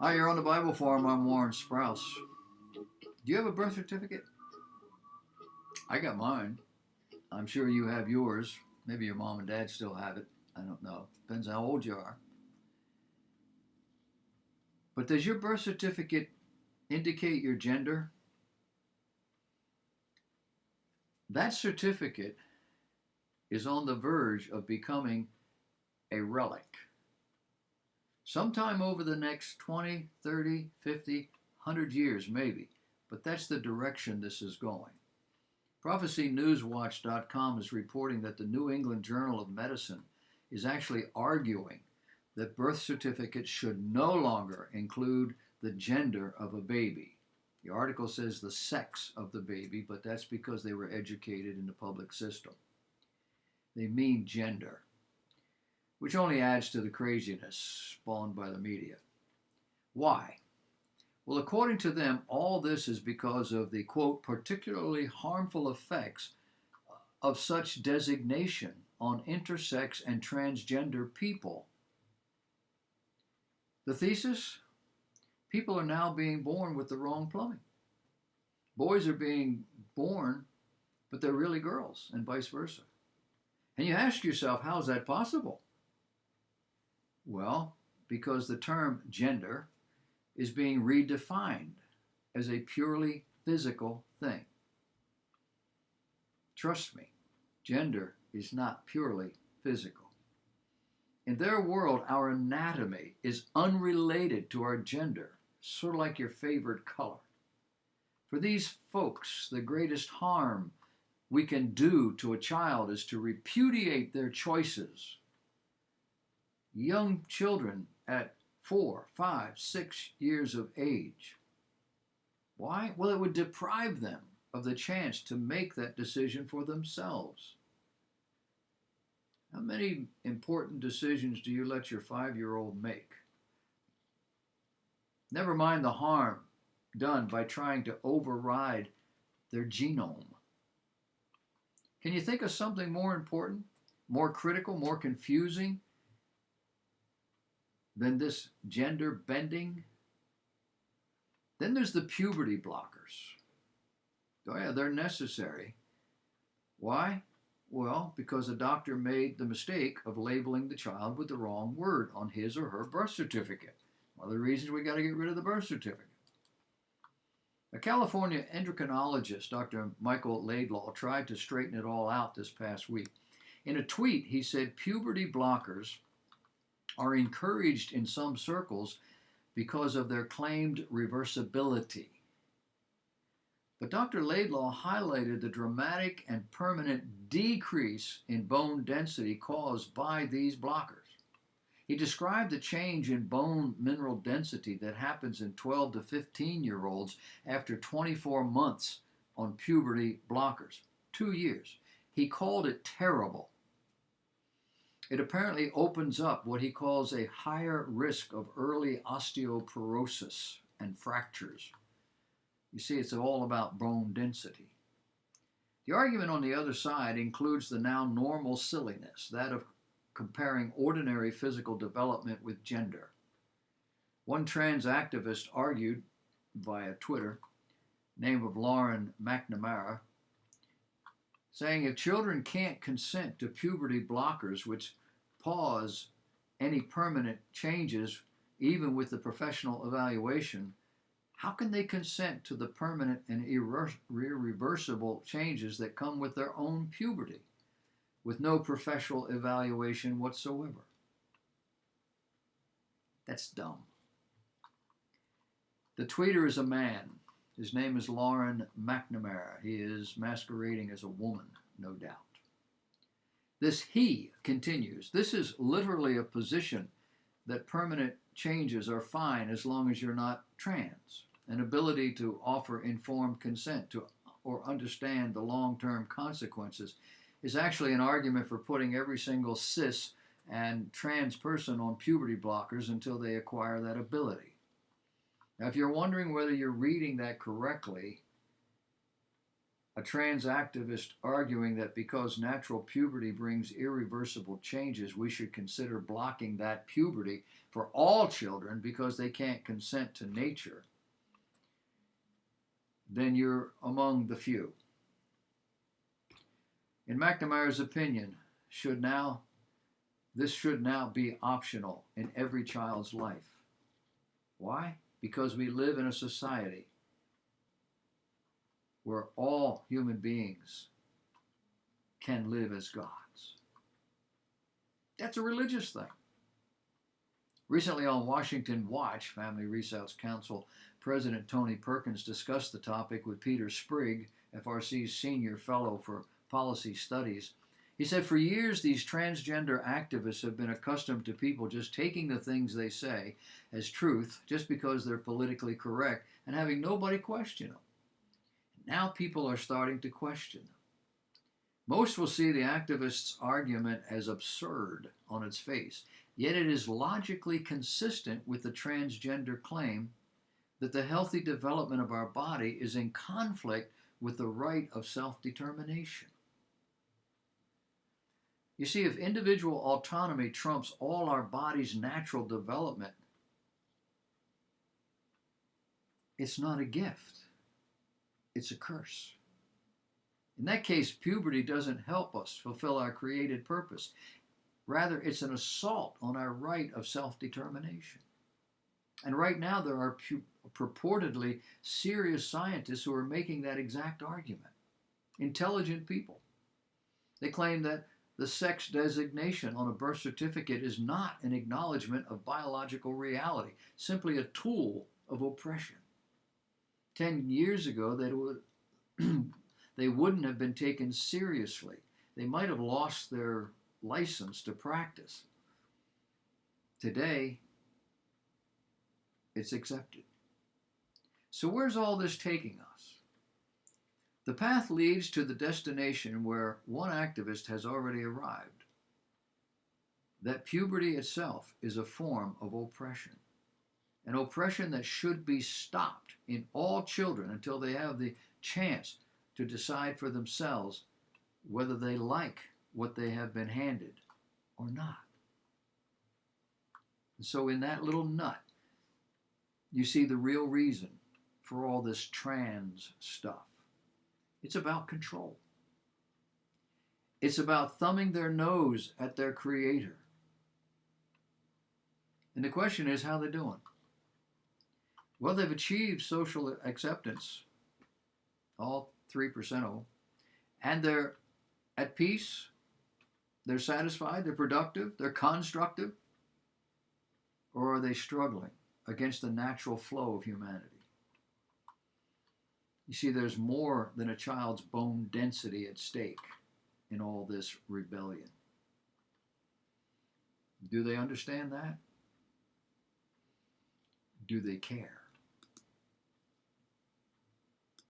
Hi, you're on the Bible Forum. I'm Warren Sprouse. Do you have a birth certificate? I got mine. I'm sure you have yours. Maybe your mom and dad still have it. I don't know. Depends how old you are. But does your birth certificate indicate your gender? That certificate is on the verge of becoming a relic. Sometime over the next 20, 30, 50, 100 years, maybe. But that's the direction this is going. ProphecyNewsWatch.com is reporting that the New England Journal of Medicine is actually arguing that birth certificates should no longer include the gender of a baby. The article says the sex of the baby, but that's because they were educated in the public system. They mean gender, which only adds to the craziness spawned by the media. Why? Well, according to them, all this is because of the, quote, particularly harmful effects of such designation on intersex and transgender people. The thesis? People are now being born with the wrong plumbing. Boys are being born, but they're really girls, and vice versa. And you ask yourself, how is that possible? Well, because the term gender is being redefined as a purely physical thing. Trust me, gender is not purely physical. In their world, our anatomy is unrelated to our gender, sort of like your favorite color. For these folks, the greatest harm we can do to a child is to repudiate their choices. Young children at 4, 5, 6 years of age. Why? Well, it would deprive them of the chance to make that decision for themselves. How many important decisions do you let your 5-year-old make? Never mind the harm done by trying to override their genome. Can you think of something more important, more critical, more confusing than this gender bending? Then there's the puberty blockers. Oh yeah, they're necessary. Why? Well, because a doctor made the mistake of labeling the child with the wrong word on his or her birth certificate. One of the reasons we got to get rid of the birth certificate. A California endocrinologist, Dr. Michael Laidlaw, tried to straighten it all out this past week. In a tweet, he said puberty blockers are encouraged in some circles because of their claimed reversibility. But Dr. Laidlaw highlighted the dramatic and permanent decrease in bone density caused by these blockers. He described the change in bone mineral density that happens in 12 to 15-year-olds after 24 months on puberty blockers, 2 years. He called it terrible. It apparently opens up what he calls a higher risk of early osteoporosis and fractures. You see, it's all about bone density. The argument on the other side includes the now normal silliness, that of comparing ordinary physical development with gender. One trans activist argued via Twitter, name of Lauren McNamara, saying if children can't consent to puberty blockers, which pause any permanent changes, even with the professional evaluation, how can they consent to the permanent and irreversible changes that come with their own puberty, with no professional evaluation whatsoever? That's dumb. The tweeter is a man. His name is Lauren McNamara. He is masquerading as a woman, no doubt. This he continues. This is literally a position that permanent changes are fine as long as you're not trans. An ability to offer informed consent to or understand the long-term consequences is actually an argument for putting every single cis and trans person on puberty blockers until they acquire that ability. Now, if you're wondering whether you're reading that correctly, A trans activist arguing that because natural puberty brings irreversible changes, we should consider blocking that puberty for all children because they can't consent to nature, then you're among the few. In McNamara's opinion, this should now be optional in every child's life. Why? Because we live in a society where all human beings can live as gods. That's a religious thing. Recently on Washington Watch, Family Resource Council President Tony Perkins discussed the topic with Peter Sprigg, FRC's Senior Fellow for Policy Studies. He said, for years, these transgender activists have been accustomed to people just taking the things they say as truth just because they're politically correct and having nobody question them. Now people are starting to question them. Most will see the activists' argument as absurd on its face, yet it is logically consistent with the transgender claim that the healthy development of our body is in conflict with the right of self-determination. You see, if individual autonomy trumps all our body's natural development, it's not a gift, it's a curse. In that case, puberty doesn't help us fulfill our created purpose. Rather, it's an assault on our right of self-determination. And right now, there are purportedly serious scientists who are making that exact argument. Intelligent people. They claim that the sex designation on a birth certificate is not an acknowledgement of biological reality, simply a tool of oppression. 10 years ago, they wouldn't have been taken seriously. They might have lost their license to practice. Today, it's accepted. So where's all this taking us? The path leads to the destination where one activist has already arrived. That puberty itself is a form of oppression. An oppression that should be stopped in all children until they have the chance to decide for themselves whether they like what they have been handed or not. And so in that little nut, you see the real reason for all this trans stuff. It's about control. It's about thumbing their nose at their creator. And the question is, how they're doing. Well, they've achieved social acceptance, all 3% of them, and they're at peace, they're satisfied, they're productive, they're constructive, or are they struggling against the natural flow of humanity? You see, there's more than a child's bone density at stake in all this rebellion. Do they understand that? Do they care?